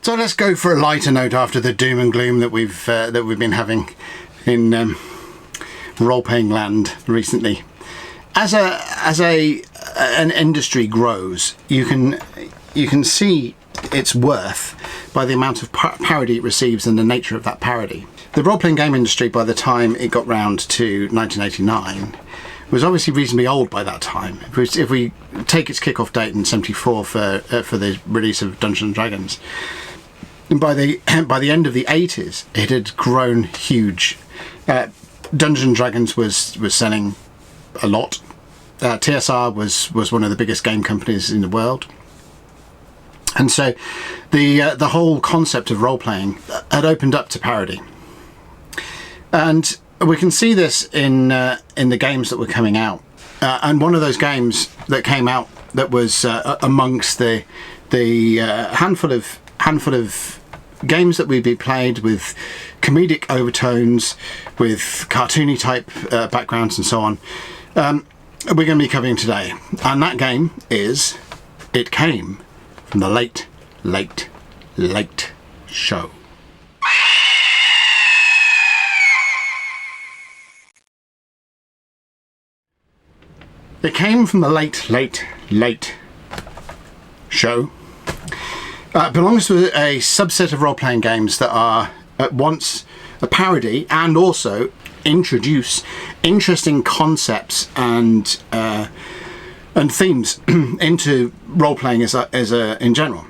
So let's go for a lighter note after the doom and gloom that we've been having in role-playing land recently. As an industry grows, you can see its worth by the amount of parody it receives and the nature of that parody. The role-playing game industry, by the time it got round to 1989, was obviously reasonably old by that time. If we take its kick-off date in '74 for the release of Dungeons and Dragons, and by the end of the '80s, it had grown huge. Dungeons and Dragons was selling a lot. TSR was one of the biggest game companies in the world, and so the whole concept of role-playing had opened up to parody. And we can see this in the games that were coming out, and one of those games that came out that was amongst the handful of games that would be played with comedic overtones, with cartoony type backgrounds and so on, we're going to be covering today. And that game is It Came from the Late, Late, Late Show. It Came from the Late, Late, Late Show. Belongs to a subset of role-playing games that are at once a parody and also introduce interesting concepts and themes into role-playing in general.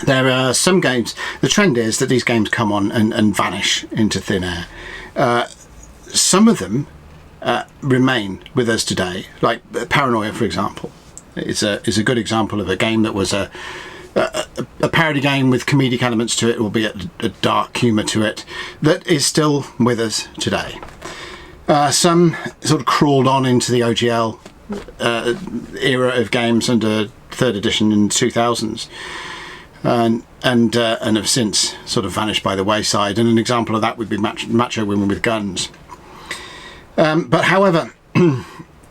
There are some games, the trend is that these games come on and vanish into thin air. Some of them remain with us today, like Paranoia, for example. Is a good example of a game that was a parody game with comedic elements to it, albeit a dark humour to it, that is still with us today. Some sort of crawled on into the OGL era of games under 3rd edition in the 2000s, and have since sort of vanished by the wayside. And an example of that would be Macho Women with Guns. But however,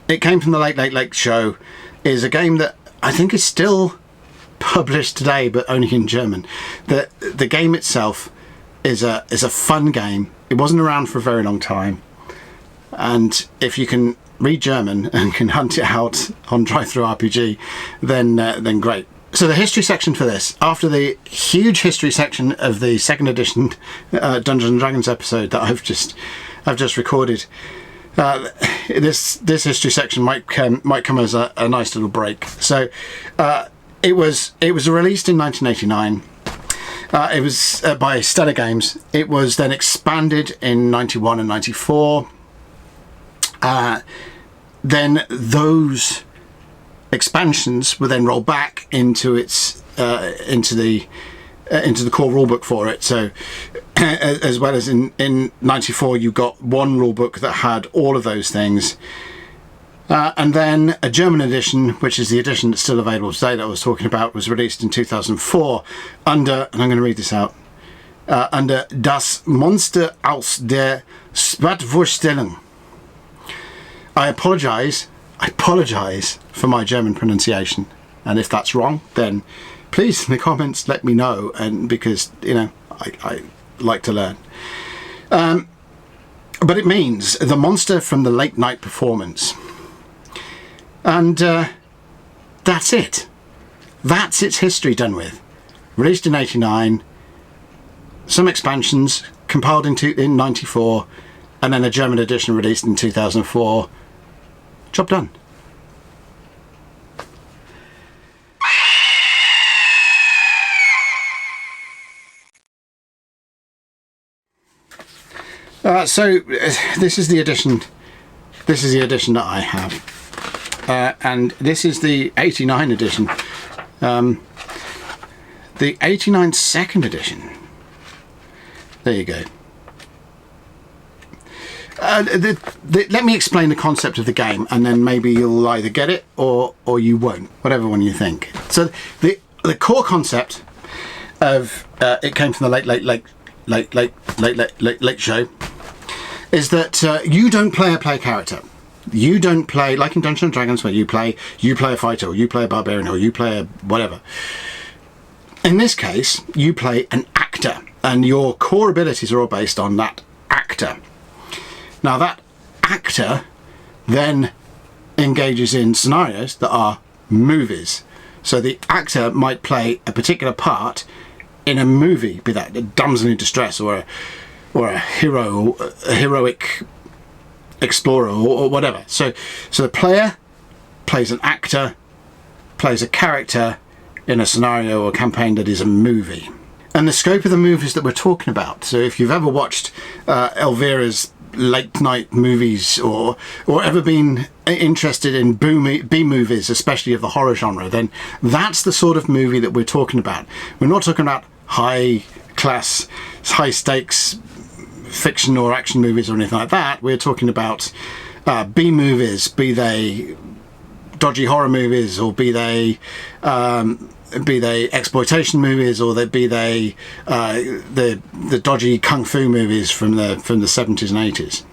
It Came from the Late, Late, Late Show is a game that I think is still published today, but only in German. The game itself is a fun game. It wasn't around for a very long time, and if you can read German and can hunt it out on DriveThruRPG, then great. So the history section for this, after the huge history section of the 2nd edition Dungeons and Dragons episode that I've just recorded, this history section might come as a nice little break. So it was released in 1989. It was by Stellar Games. It was then expanded in 91 and 94. Then those expansions were then rolled back into the core rulebook for it. So as well as in 94, you got one rulebook that had all of those things, and then a German edition, which is the edition that's still available today that I was talking about, was released in 2004 under, and I'm going to read this out, under Das Monster aus der Spatvorstellung. I apologise for my German pronunciation, and if that's wrong, then please in the comments let me know, and because I like to learn. But it means the monster from the late night performance, and that's it. That's its history done with. Released in '89, some expansions compiled in '94, and then a German edition released in 2004. Job done. So this is the edition. This is the edition that I have, and this is the '89 edition. The '89 2nd edition. There you go. Let me explain the concept of the game, and then maybe you'll either get it or you won't, whatever one you think. So the core concept of It Came from the Late Show is that you don't play a character. You don't play, like in Dungeons and Dragons, where you play a fighter, or you play a barbarian, or you play a whatever. In this case, you play an actor, and your core abilities are all based on that actor. Now, that actor then engages in scenarios that are movies. So the actor might play a particular part in a movie, be that a damsel in distress or a hero, a heroic explorer, or whatever. So the player plays an actor, plays a character in a scenario or campaign that is a movie. And the scope of the movies that we're talking about, so if you've ever watched Elvira's late night movies or ever been interested in B movies, especially of the horror genre, then that's the sort of movie that we're talking about. We're not talking about high class, high stakes fiction or action movies or anything like that. We're talking about B movies, be they dodgy horror movies, or be they exploitation movies, or be they the dodgy kung fu movies from the 70s and 80s.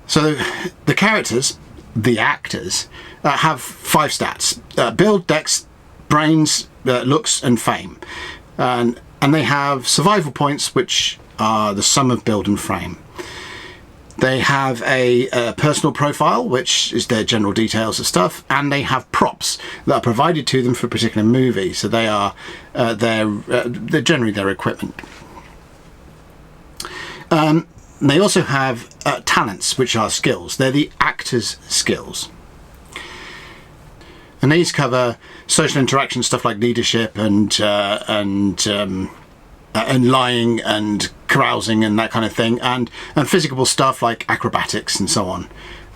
So the characters, the actors, have 5 stats: build, dex, brains, looks, and fame, and they have survival points, which are the sum of build and fame. They have a personal profile, which is their general details of stuff, and they have props that are provided to them for a particular movie. So they are they're generally their equipment. They also have talents, which are skills. They're the actor's skills, and these cover social interaction stuff like leadership and lying and carousing and that kind of thing, and physical stuff like acrobatics and so on.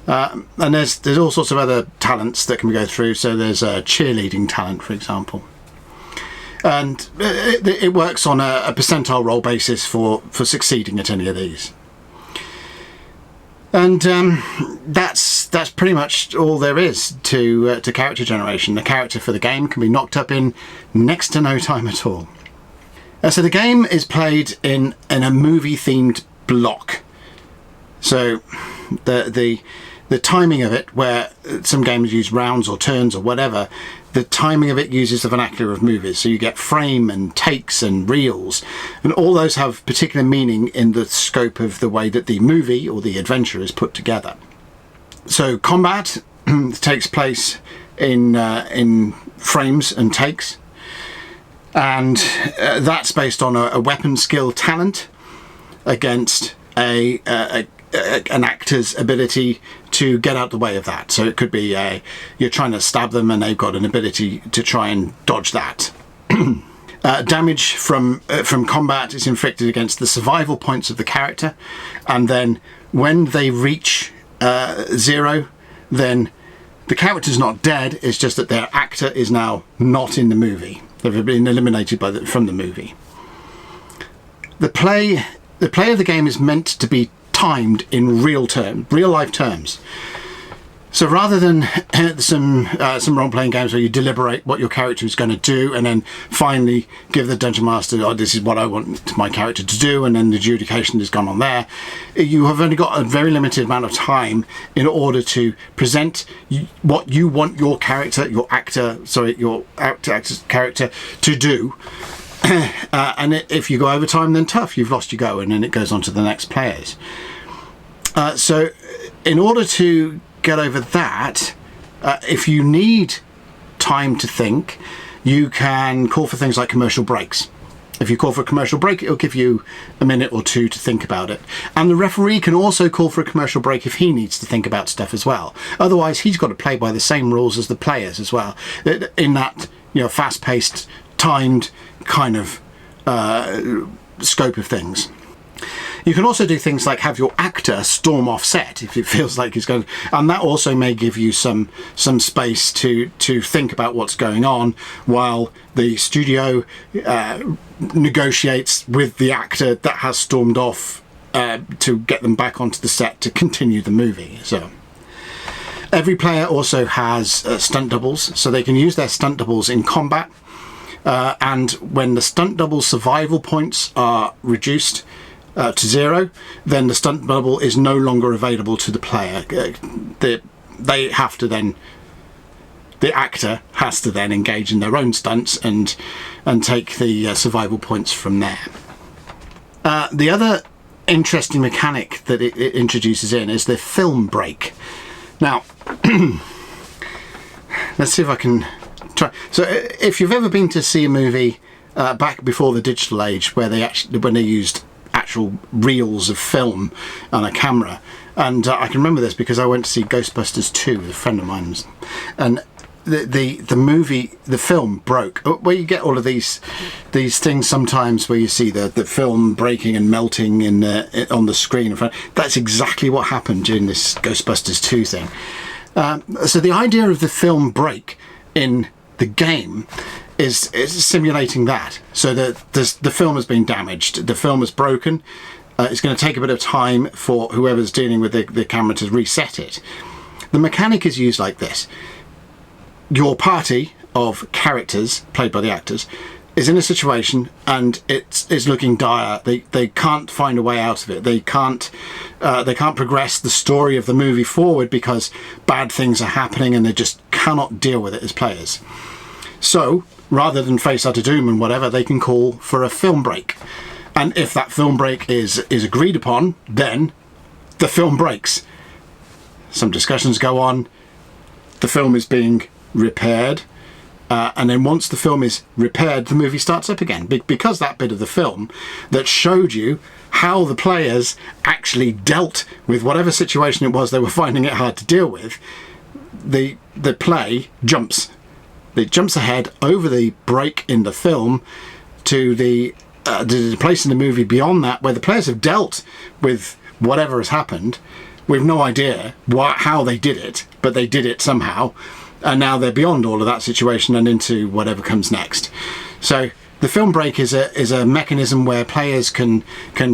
And there's all sorts of other talents that can go through. So there's a cheerleading talent, for example, and it works on a percentile roll basis for succeeding at any of these. And that's pretty much all there is to character generation. The character for the game can be knocked up in next to no time at all. So the game is played in a movie-themed block. So the timing of it, where some games use rounds or turns or whatever, the timing of it uses the vernacular of movies. So you get frame and takes and reels, and all those have particular meaning in the scope of the way that the movie or the adventure is put together. So combat takes place in frames and takes. And that's based on a weapon skill talent against an actor's ability to get out the way of that. So it could be you're trying to stab them and they've got an ability to try and dodge that. Damage from combat is inflicted against the survival points of the character, and then when they reach 0, then the character's not dead. It's just that their actor is now not in the movie. They've been eliminated from the movie. The play of the game is meant to be timed in real life terms. So rather than some role-playing games where you deliberate what your character is going to do and then finally give the dungeon master, oh, this is what I want my character to do, and then the adjudication has gone on there, you have only got a very limited amount of time in order to present what you want your character, your actor's character to do. And if you go over time, then tough, you've lost your go, and then it goes on to the next players. So in order to get over that, if you need time to think, you can call for things like commercial breaks. If you call for a commercial break, it'll give you a minute or two to think about it. And the referee can also call for a commercial break if he needs to think about stuff as well. Otherwise, he's got to play by the same rules as the players as well, in that, fast-paced, timed kind of scope of things. You can also do things like have your actor storm off set if it feels like he's going, and that also may give you some space to think about what's going on while the studio negotiates with the actor that has stormed off to get them back onto the set to continue the movie. So every player also has stunt doubles, so they can use their stunt doubles in combat, and when the stunt double survival points are reduced to 0, then the stunt double is no longer available to the player. They have to then the actor has to then engage in their own stunts and take the survival points from there. The other interesting mechanic that it introduces in is the film break. Now, let's see if I can try. So, if you've ever been to see a movie back before the digital age, when they used actual reels of film on a camera, and I can remember this because I went to see Ghostbusters 2 with a friend of mine, and the film broke. Where you get all of these things sometimes where you see the film breaking and melting on the screen in front. That's exactly what happened during this Ghostbusters 2 thing. So the idea of the film break in the game is simulating that. So that the film has been damaged, the film is broken. It's going to take a bit of time for whoever's dealing with the camera to reset it. The mechanic is used like this. Your party of characters, played by the actors, is in a situation and it's looking dire. They can't find a way out of it. They can't progress the story of the movie forward because bad things are happening and they just cannot deal with it as players. So, rather than face utter doom and whatever, they can call for a film break. And if that film break is agreed upon, then the film breaks. Some discussions go on. The film is being repaired, and then once the film is repaired, the movie starts up again, because that bit of the film that showed you how the players actually dealt with whatever situation it was they were finding it hard to deal with, the play jumps. It jumps ahead over the break in the film to the place in the movie beyond that, where the players have dealt with whatever has happened with no idea how they did it, but they did it somehow. And now they're beyond all of that situation and into whatever comes next. So the film break is a mechanism where players can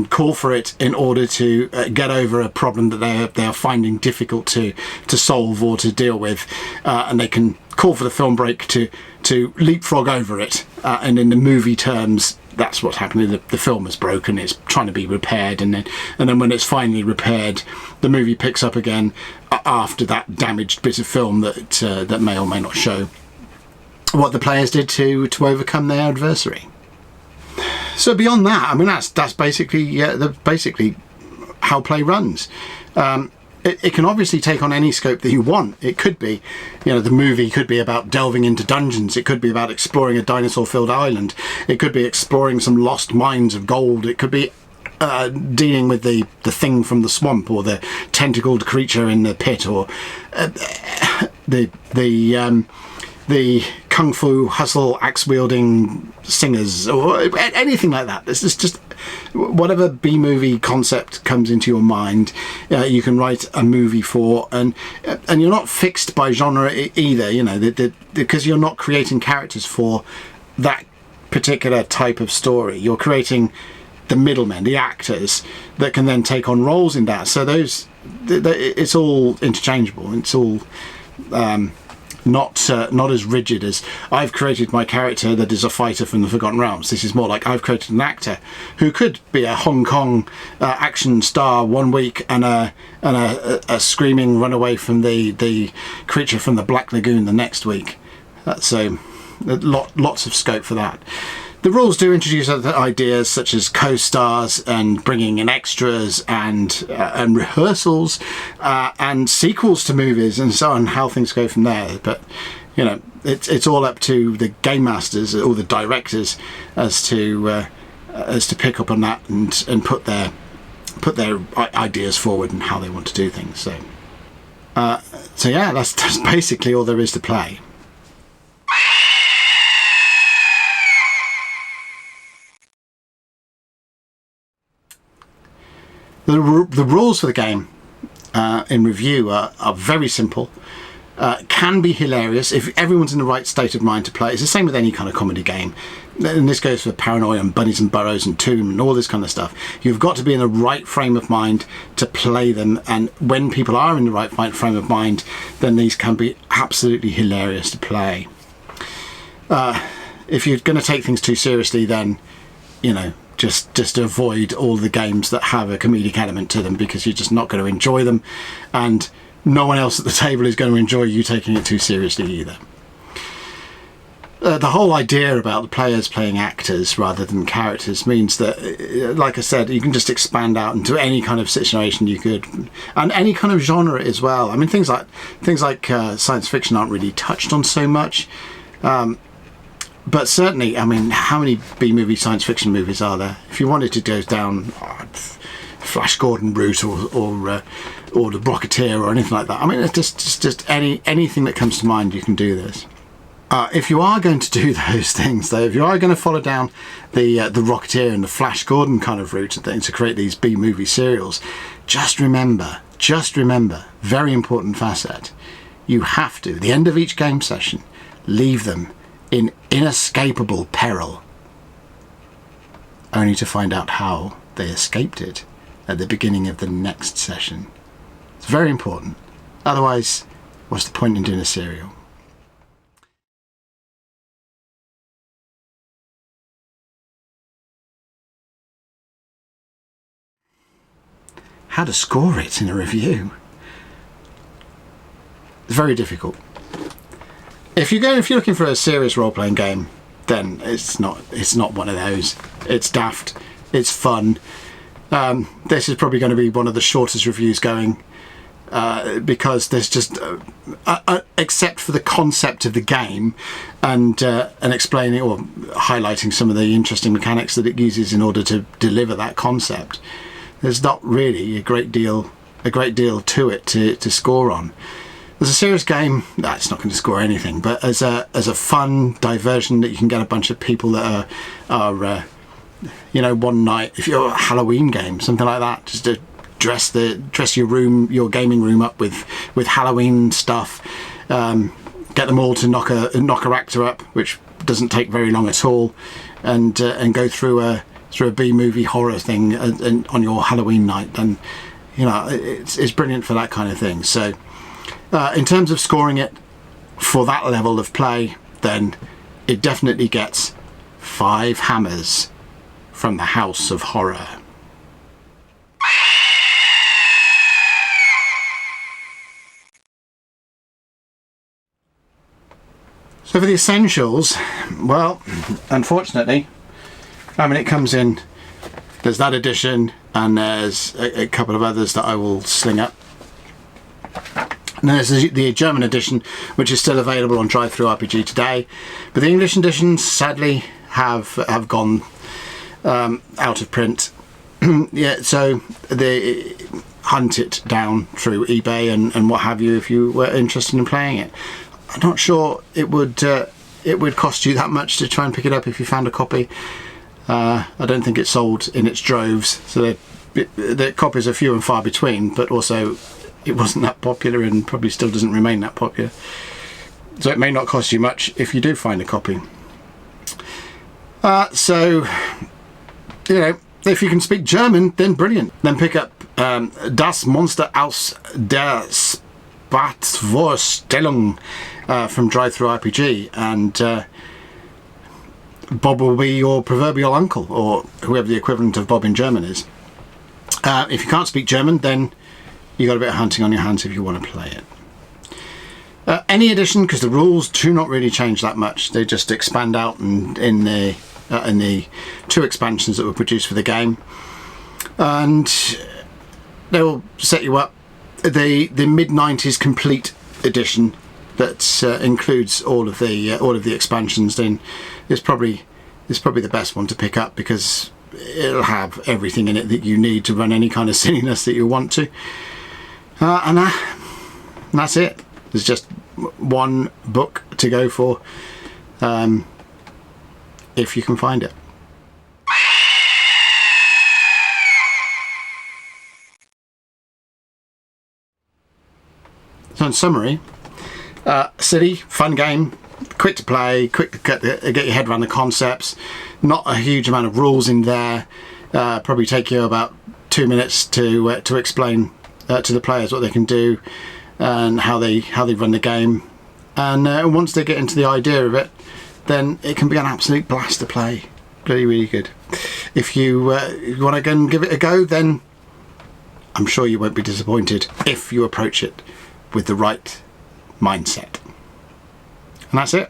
call for it in order to get over a problem that they are finding difficult to solve or to deal with, and they can call for the film break to leapfrog over it. And in the movie terms, that's what's happening. The film is broken. It's trying to be repaired, and then when it's finally repaired, the movie picks up again after that damaged bit of film that may or may not show what the players did to overcome their adversary. So beyond that, I mean, that's basically basically how play runs. It can obviously take on any scope that you want. It could be, the movie could be about delving into dungeons. It could be about exploring a dinosaur-filled island. It could be exploring some lost mines of gold. It could be dealing with the thing from the swamp, or the tentacled creature in the pit, or the kung fu hustle axe wielding singers, or anything like that. This is just whatever B-movie concept comes into your mind, you can write a movie for, and you're not fixed by genre either, because you're not creating characters for that particular type of story. You're creating the middlemen, the actors that can then take on roles in that. So it's all interchangeable. It's all not as rigid as I've created my character that is a fighter from the Forgotten Realms. This is more like I've created an actor who could be a Hong Kong action star one week and a screaming runaway from the creature from the Black Lagoon the next week. That's lots of scope for that. The rules do introduce other ideas such as co-stars and bringing in extras and rehearsals and sequels to movies and so on, how things go from there. But it's all up to the game masters or the directors as to pick up on that and put their ideas forward and how they want to do things. So yeah, that's basically all there is to play. The rules for the game in review are very simple, can be hilarious if everyone's in the right state of mind to play. It's the same with any kind of comedy game, and this goes for Paranoia and Bunnies and Burrows and Tomb and all this kind of stuff. You've got to be in the right frame of mind to play them, and when people are in the right frame of mind, then these can be absolutely hilarious to play. If you're going to take things too seriously, then just avoid all the games that have a comedic element to them, because you're just not going to enjoy them, and no one else at the table is going to enjoy you taking it too seriously either. the whole idea about the players playing actors rather than characters means that, like I said, you can just expand out into any kind of situation you could, and any kind of genre as well. I mean, things like science fiction aren't really touched on so much, but certainly, I mean, how many B-movie science fiction movies are there? If you wanted to go down Flash Gordon route or the Rocketeer or anything like that, I mean, it's just anything that comes to mind, you can do this. If you are going to do those things, though, if you are going to follow down the Rocketeer and the Flash Gordon kind of route and things to create these B-movie serials, just remember, very important facet, you have to, at the end of each game session, leave them in inescapable peril, only to find out how they escaped it at the beginning of the next session. It's very important. Otherwise, what's the point in doing a serial? How to score it in a review? It's very difficult. If you're looking for a serious role-playing game, then it's not one of those. It's daft. It's fun. This is probably going to be one of the shortest reviews going, because there's just, except for the concept of the game and explaining or highlighting some of the interesting mechanics that it uses in order to deliver that concept, there's not really a great deal to it to score on. As a serious game, it's not going to score anything, but as a fun diversion that you can get a bunch of people that are one night, if you're a Halloween game, something like that, just to dress your gaming room up with Halloween stuff, get them all to knock a actor up, which doesn't take very long at all, and go through a B-movie horror thing on your Halloween night, then it's brilliant for that kind of thing. So in terms of scoring it for that level of play, then it definitely gets 5 hammers from the House of Horror. So for the essentials, well, unfortunately, I mean, it comes in, there's that edition, and there's a couple of others that I will sling up. And there's the German edition, which is still available on Drive-Thru-RPG today, but the English editions sadly have gone out of print. Yeah, so they hunt it down through eBay and what have you if you were interested in playing it. I'm not sure it would cost you that much to try and pick it up if you found a copy. I don't think it's sold in its droves, so the copies are few and far between, but also it wasn't that popular and probably still doesn't remain that popular. So it may not cost you much if you do find a copy. So, if you can speak German, then brilliant. Then pick up Das Monster aus der Spatzvorstellung from Drive-Thru-RPG, and Bob will be your proverbial uncle, or whoever the equivalent of Bob in German is. If you can't speak German, then you've got a bit of hunting on your hands if you want to play it. Any edition, because the rules do not really change that much. They just expand out in the 2 expansions that were produced for the game, and they will set you up. The mid-90s complete edition that includes all of the expansions then is probably the best one to pick up, because it'll have everything in it that you need to run any kind of silliness that you want to, and that's it. There's just one book to go for, if you can find it. So in summary, silly, fun game, quick to play, quick to get your head around the concepts, not a huge amount of rules in there, probably take you about 2 minutes to explain to the players what they can do and how they run the game, and once they get into the idea of it, then it can be an absolute blast to play. Really, really good. If you want to go and give it a go, then I'm sure you won't be disappointed if you approach it with the right mindset. And that's it.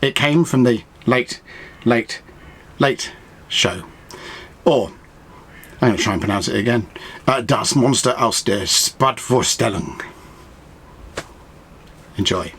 It came from the late show. Or, I'm going to try and pronounce it again. Das Monster aus der Spatvorstellung. Enjoy.